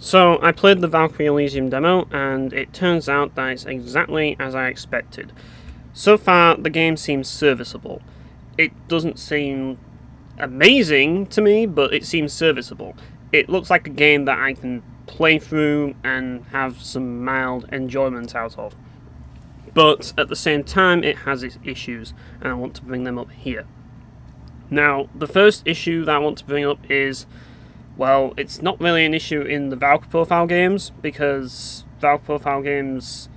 So I played the Valkyrie Elysium demo, and it turns out that it's exactly as I expected. So far, the game seems serviceable. It doesn't seem amazing to me, but it seems serviceable. It looks like a game that I can play through and have some mild enjoyment out of. But at the same time, it has its issues, and I want to bring them up here. Now, the first issue that I want to bring up is, well, it's not really an issue in the Valk profile games, because Valk profile games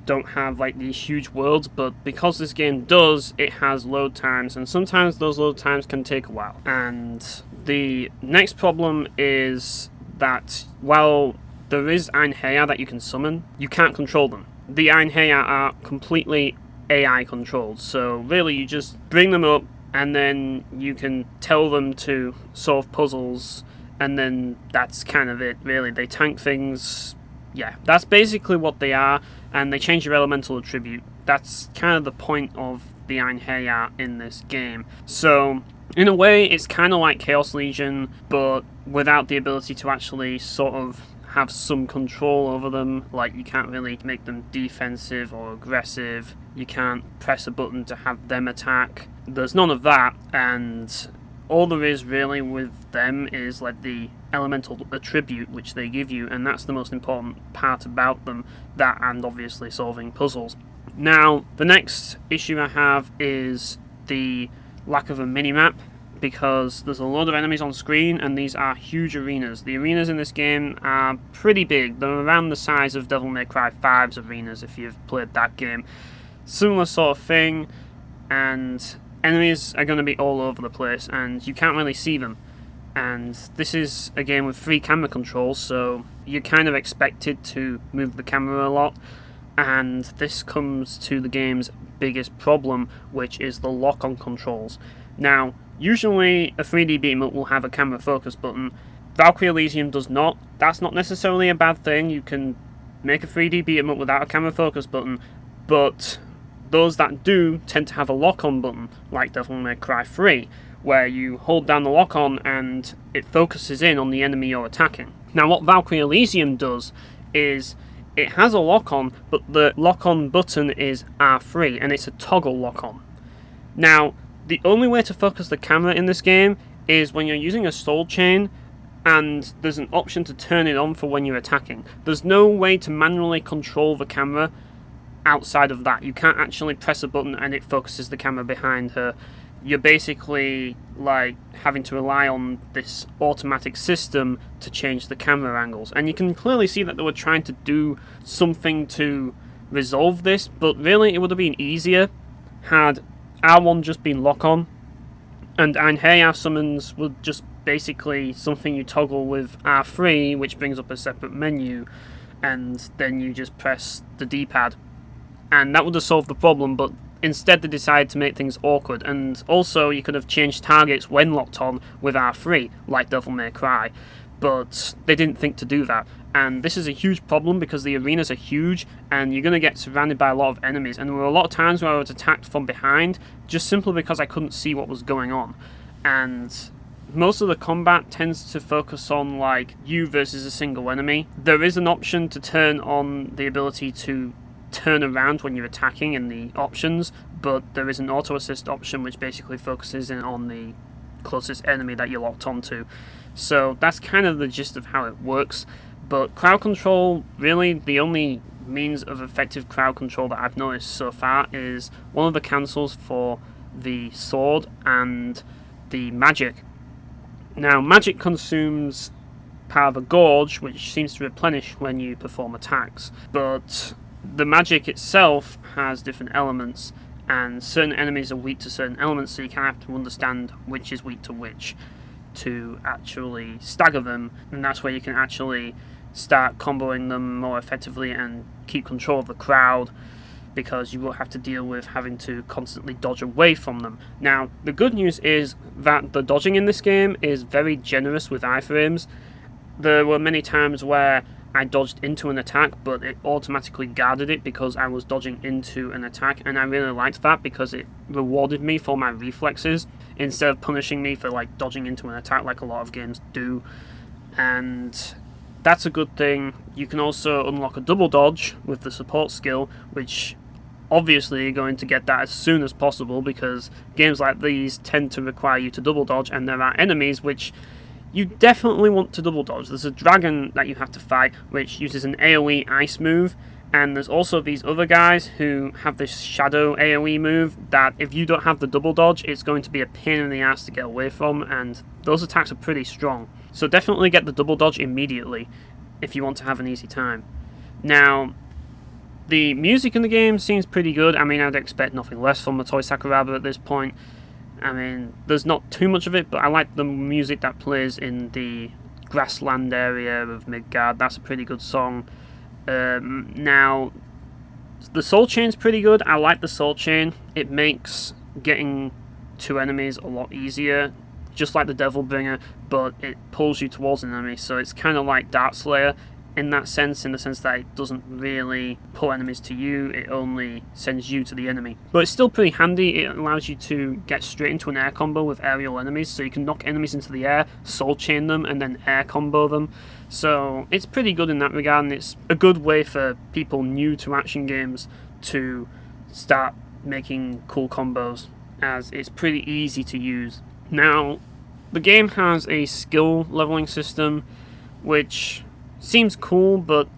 don't have like these huge worlds, but because this game does, it has load times, and sometimes those load times can take a while. And the next problem is that while there is Einherjar that you can summon, you can't control them. The Einherjar are completely AI controlled, so really you just bring them up and then you can tell them to solve puzzles, and then that's kind of it, really. They tank things. Yeah, that's basically what they are, and they change your elemental attribute. That's kind of the point of the Einherjar in this game. So, in a way, it's kind of like Chaos Legion, but without the ability to actually sort of have some control over them. Like, you can't really make them defensive or aggressive. You can't press a button to have them attack. There's none of that, and all there is really with them is like the elemental attribute which they give you, and that's the most important part about them, that and obviously solving puzzles. Now, the next issue I have is the lack of a minimap, because there's a load of enemies on screen and these are huge arenas. The arenas in this game are pretty big. They're around the size of Devil May Cry 5's arenas if you've played that game. Similar sort of thing, and enemies are going to be all over the place and you can't really see them. And this is a game with free camera controls, so you're kind of expected to move the camera a lot. And this comes to the game's biggest problem, which is the lock-on controls. Now, usually a 3D beat-em-up will have a camera focus button. Valkyrie Elysium does not. That's not necessarily a bad thing. You can make a 3D beat-em-up without a camera focus button, but those that do tend to have a lock-on button, like Devil May Cry 3, where you hold down the lock-on and it focuses in on the enemy you're attacking. Now, what Valkyrie Elysium does is it has a lock-on, but the lock-on button is R3, and it's a toggle lock-on. Now, the only way to focus the camera in this game is when you're using a soul chain, and there's an option to turn it on for when you're attacking. There's no way to manually control the camera outside of that. You can't actually press a button and it focuses the camera behind her. You're basically like having to rely on this automatic system to change the camera angles. And you can clearly see that they were trying to do something to resolve this, but really it would have been easier had R1 just been lock-on, and Einherjar summons would just basically something you toggle with R3, which brings up a separate menu, and then you just press the D-pad. And that would have solved the problem, but instead they decided to make things awkward. And also you could have changed targets when locked on with R3, like Devil May Cry, but they didn't think to do that. And this is a huge problem because the arenas are huge and you're going to get surrounded by a lot of enemies. And there were a lot of times where I was attacked from behind just simply because I couldn't see what was going on. And most of the combat tends to focus on like you versus a single enemy. There is an option to turn on the ability to turn around when you're attacking in the options, but there is an auto assist option which basically focuses in on the closest enemy that you're locked onto. So that's kind of the gist of how it works. But crowd control, really the only means of effective crowd control that I've noticed so far is one of the cancels for the sword and the magic. Now, magic consumes power of a gorge, which seems to replenish when you perform attacks, but the magic itself has different elements, and certain enemies are weak to certain elements, so you kind of have to understand which is weak to which to actually stagger them, and that's where you can actually start comboing them more effectively and keep control of the crowd, because you will have to deal with having to constantly dodge away from them. Now, the good news is that the dodging in this game is very generous with iframes. There were many times where I dodged into an attack, but it automatically guarded it because I was dodging into an attack, and I really liked that because it rewarded me for my reflexes instead of punishing me for like dodging into an attack like a lot of games do. And that's a good thing. You can also unlock a double dodge with the support skill, which obviously you're going to get that as soon as possible, because games like these tend to require you to double dodge, and there are enemies which you definitely want to double dodge. There's a dragon that you have to fight which uses an AoE ice move, and there's also these other guys who have this shadow AoE move that if you don't have the double dodge, it's going to be a pain in the ass to get away from, and those attacks are pretty strong. So definitely get the double dodge immediately if you want to have an easy time. Now, the music in the game seems pretty good. I mean, I'd expect nothing less from the Toy Sakuraba at this point. I mean, there's not too much of it, but I like the music that plays in the grassland area of Midgard. That's a pretty good song. Now, the soul chain's pretty good. I like the soul chain. It makes getting to enemies a lot easier, just like the Devil Bringer, but it pulls you towards an enemy, so it's kind of like Dark Slayer in the sense that it doesn't really pull enemies to you, it only sends you to the enemy. But it's still pretty handy. It allows you to get straight into an air combo with aerial enemies, so you can knock enemies into the air, soul chain them, and then air combo them. So it's pretty good in that regard, and it's a good way for people new to action games to start making cool combos, as it's pretty easy to use. Now, the game has a skill leveling system, which seems cool, but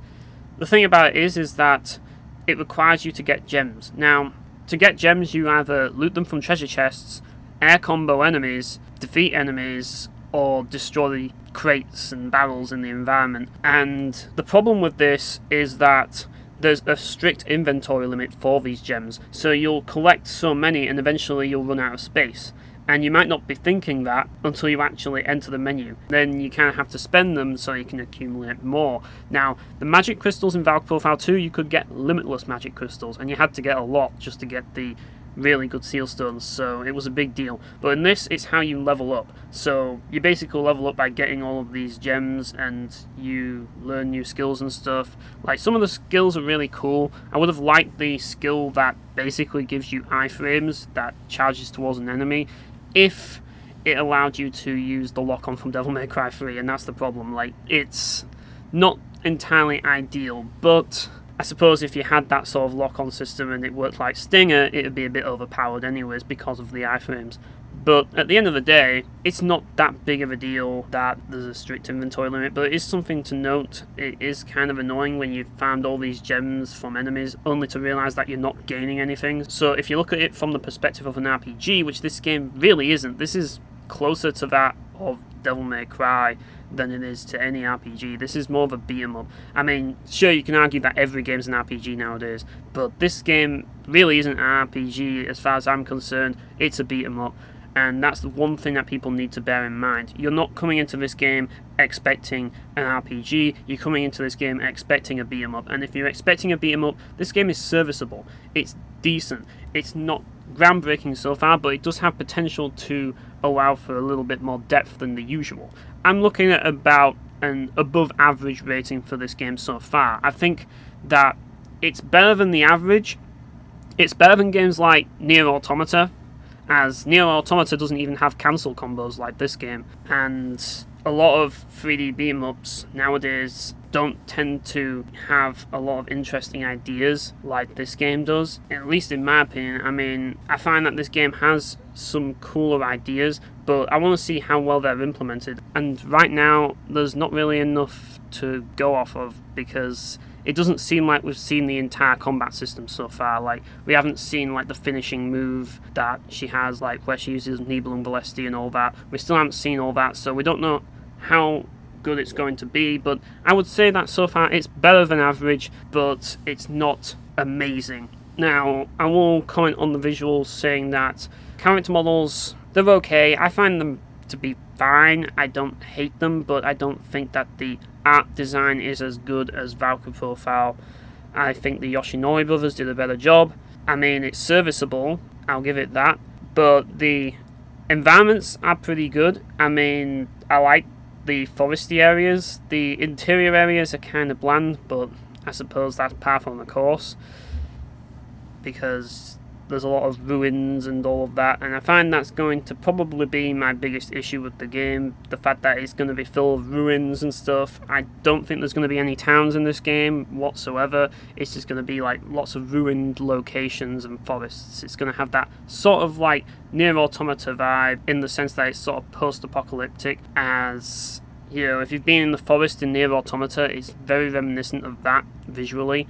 the thing about it is that it requires you to get gems. Now, to get gems, you either loot them from treasure chests, air combo enemies, defeat enemies, or destroy crates and barrels in the environment. And the problem with this is that there's a strict inventory limit for these gems, so you'll collect so many and eventually you'll run out of space. And you might not be thinking that until you actually enter the menu. Then you kind of have to spend them so you can accumulate more. Now, the magic crystals in Valkyrie Profile 2, you could get limitless magic crystals, and you had to get a lot just to get the really good seal stones, so it was a big deal. But in this, it's how you level up. So you basically level up by getting all of these gems, and you learn new skills and stuff. Like, some of the skills are really cool. I would have liked the skill that basically gives you iframes that charges towards an enemy, if it allowed you to use the lock-on from Devil May Cry 3, and that's the problem. Like, it's not entirely ideal, but I suppose if you had that sort of lock-on system and it worked like Stinger, it would be a bit overpowered anyways because of the iframes. But at the end of the day, it's not that big of a deal that there's a strict inventory limit, but it is something to note. It is kind of annoying when you've found all these gems from enemies only to realise that you're not gaining anything. So if you look at it from the perspective of an RPG, which this game really isn't, this is closer to that of Devil May Cry than it is to any RPG. This is more of a beat-em up. I mean, sure, you can argue that every game's an RPG nowadays, but this game really isn't an RPG as far as I'm concerned. It's a beat-em up. And that's the one thing that people need to bear in mind. You're not coming into this game expecting an RPG, you're coming into this game expecting a beat-em up. And if you're expecting a beat-em up, this game is serviceable. It's decent. It's not groundbreaking so far, but it does have potential to allow for a little bit more depth than the usual. I'm looking at about an above average rating for this game so far. I think that it's better than the average. It's better than games like Nier Automata, as Nier Automata doesn't even have cancel combos like this game, and a lot of 3D beat-em-ups nowadays don't tend to have a lot of interesting ideas like this game does, at least in my opinion. I mean, I find that this game has some cooler ideas, but I want to see how well they're implemented, and right now there's not really enough to go off of, because it doesn't seem like we've seen the entire combat system so far. Like, we haven't seen like the finishing move that she has, like where she uses Nibelung Balesti and all that. We still haven't seen all that, so we don't know how good it's going to be, but I would say that so far it's better than average, but it's not amazing. Now, I will comment on the visuals, saying that character models, they're okay. I find them to be fine. I don't hate them, but I don't think that the art design is as good as Valkyrie Profile. I think the Yoshinori brothers did a better job. I mean, it's serviceable, I'll give it that, but the environments are pretty good. I mean, I like the foresty areas. The interior areas are kind of bland, but I suppose that's par for the course, because there's a lot of ruins and all of that, and I find that's going to probably be my biggest issue with the game, the fact that it's going to be full of ruins and stuff. I don't think there's going to be any towns in this game whatsoever. It's just going to be like lots of ruined locations and forests. It's going to have that sort of like Nier Automata vibe, in the sense that it's sort of post-apocalyptic, as you know, if you've been in the forest in Nier Automata, it's very reminiscent of that visually.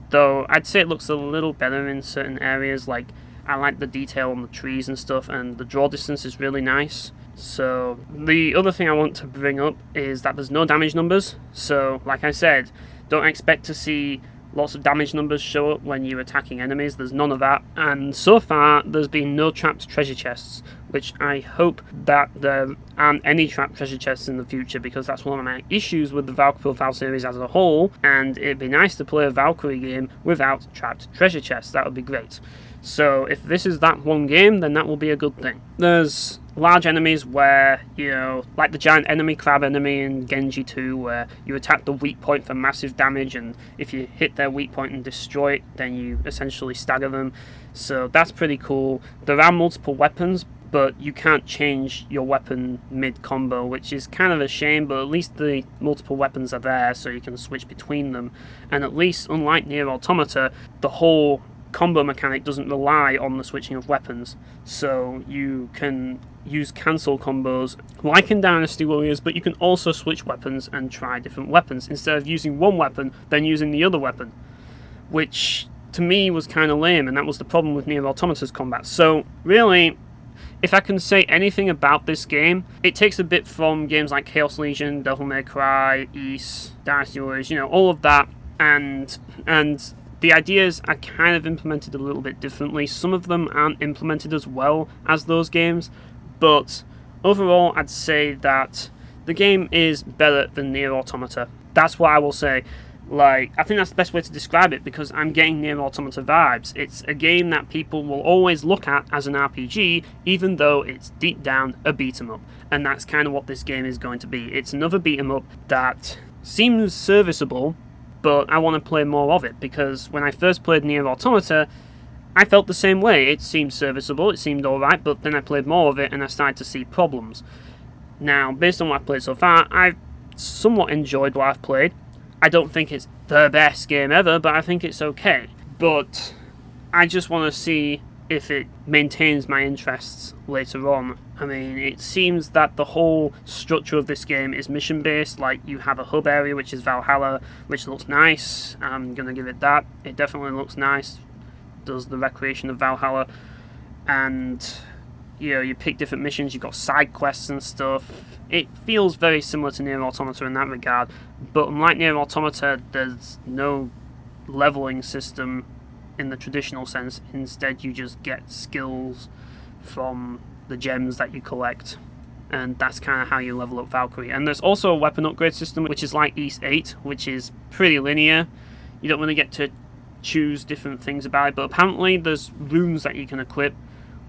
Though I'd say it looks a little better in certain areas, like I like the detail on the trees and stuff, and the draw distance is really nice. So the other thing I want to bring up is that there's no damage numbers. So like I said, don't expect to see lots of damage numbers show up when you're attacking enemies. There's none of that, and so far there's been no trapped treasure chests, which I hope that there aren't any trapped treasure chests in the future, because that's one of my issues with the Valkyrie profile series as a whole, and it'd be nice to play a Valkyrie game without trapped treasure chests. That would be great. So if this is that one game, then that will be a good thing. There's large enemies where, you know, like the giant enemy crab enemy in Genji 2, where you attack the weak point for massive damage, and if you hit their weak point and destroy it, then you essentially stagger them. So that's pretty cool. There are multiple weapons, but you can't change your weapon mid-combo, which is kind of a shame, but at least the multiple weapons are there, so you can switch between them. And at least, unlike Nier Automata, the whole combo mechanic doesn't rely on the switching of weapons, so you can use cancel combos like in Dynasty Warriors, but you can also switch weapons and try different weapons instead of using one weapon then using the other weapon, which to me was kind of lame, and that was the problem with Nier Automata's combat. So really, if I can say anything about this game, it takes a bit from games like Chaos Legion, Devil May Cry, Ys, Dynasty Warriors, you know, all of that, and the ideas are kind of implemented a little bit differently. Some of them aren't implemented as well as those games, but overall I'd say that the game is better than Nier Automata. That's what I will say. Like, I think that's the best way to describe it, because I'm getting Nier Automata vibes. It's a game that people will always look at as an RPG, even though it's deep down a beat-em-up. And that's kind of what this game is going to be. It's another beat-em-up that seems serviceable, but I want to play more of it, because when I first played Nier Automata, I felt the same way. It seemed serviceable, it seemed alright, but then I played more of it and I started to see problems. Now, based on what I've played so far, I've somewhat enjoyed what I've played. I don't think it's the best game ever, but I think it's okay. But I just want to see if it maintains my interests later on. I mean, it seems that the whole structure of this game is mission-based. Like, you have a hub area, which is Valhalla, which looks nice. I'm going to give it that. It definitely looks nice. Does the recreation of Valhalla. And, you know, you pick different missions, you've got side quests and stuff. It feels very similar to Nier Automata in that regard. But unlike Nier Automata, there's no leveling system in the traditional sense. Instead, you just get skills from the gems that you collect, and that's kind of how you level up Valkyrie. And there's also a weapon upgrade system, which is like Ys 8, which is pretty linear. You don't really get to choose different things about it, but apparently there's runes that you can equip,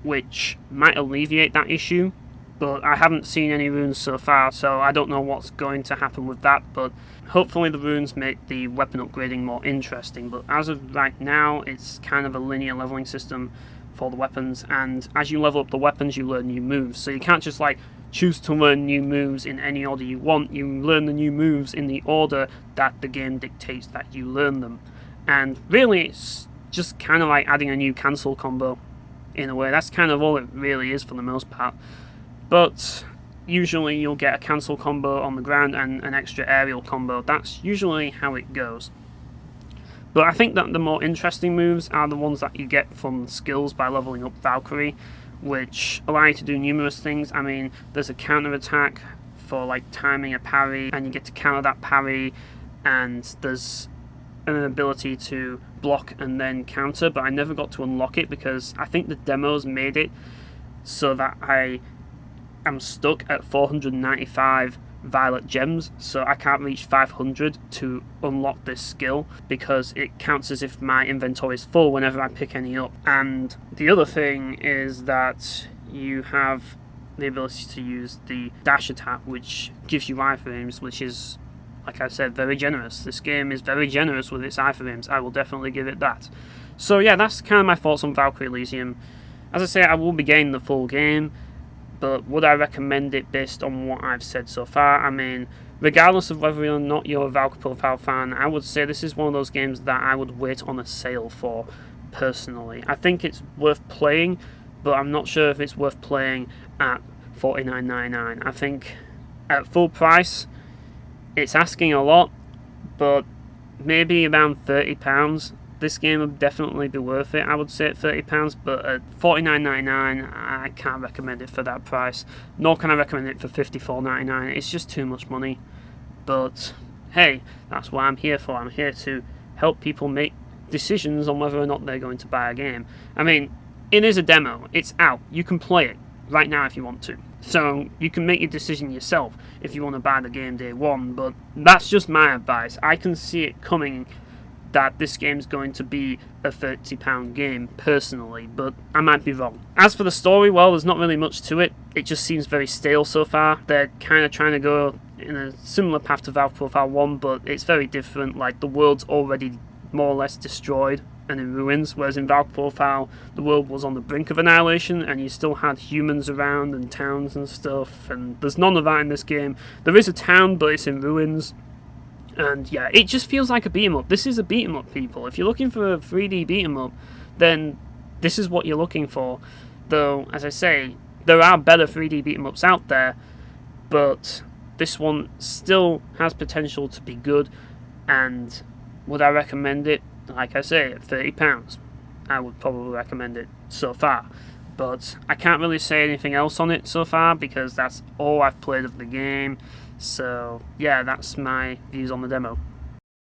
which might alleviate that issue, but I haven't seen any runes so far, so I don't know what's going to happen with that, but hopefully the runes make the weapon upgrading more interesting. But as of right now, it's kind of a linear leveling system for the weapons, and as you level up the weapons, you learn new moves. So you can't just like choose to learn new moves in any order you want. You learn the new moves in the order that the game dictates that you learn them. And really, it's just kind of like adding a new cancel combo in a way. That's kind of all it really is for the most part. But usually you'll get a cancel combo on the ground and an extra aerial combo. That's usually how it goes. But I think that the more interesting moves are the ones that you get from skills by leveling up Valkyrie, which allow you to do numerous things. I mean, there's a counter attack for like timing a parry, and you get to counter that parry, and there's an ability to block and then counter, but I never got to unlock it because I think the demos made it so that I am stuck at 495 violet gems, so I can't reach 500 to unlock this skill, because it counts as if my inventory is full whenever I pick any up. And the other thing is that you have the ability to use the dash attack, which gives you iframes, which is, like I said, very generous. This game is very generous with its iframes. I will definitely give it that. So yeah, that's kind of my thoughts on Valkyrie Elysium. As I say, I will be getting the full game, but would I recommend it based on what I've said so far? I mean, regardless of whether or not you're a Valkyrie profile fan, I would say this is one of those games that I would wait on a sale for, personally. I think it's worth playing, but I'm not sure if it's worth playing at $49.99. I think at full price, it's asking a lot, but maybe around £30. This game would definitely be worth it, I would say, at £30, but at $49.99, I can't recommend it for that price. Nor can I recommend it for $54.99. It's just too much money. But hey, that's what I'm here for. I'm here to help people make decisions on whether or not they're going to buy a game. I mean, it is a demo. It's out. You can play it right now if you want to. So you can make your decision yourself if you want to buy the game day one, but that's just my advice. I can see it coming that this game's going to be a £30 game, personally, but I might be wrong. As for the story, well, there's not really much to it. It just seems very stale so far. They're kind of trying to go in a similar path to Valve Profile 1, but it's very different. Like, the world's already more or less destroyed and in ruins, whereas in Valve Profile, the world was on the brink of annihilation, and you still had humans around and towns and stuff, and there's none of that in this game. There is a town, but it's in ruins. And yeah, it just feels like a beat 'em up. This is a beat 'em up, people. If you're looking for a 3D beat 'em up, then this is what you're looking for. Though, as I say, there are better 3D beat 'em ups out there, but this one still has potential to be good. And would I recommend it? Like I say, at £30, I would probably recommend it so far. But I can't really say anything else on it so far because that's all I've played of the game. So yeah, that's my views on the demo.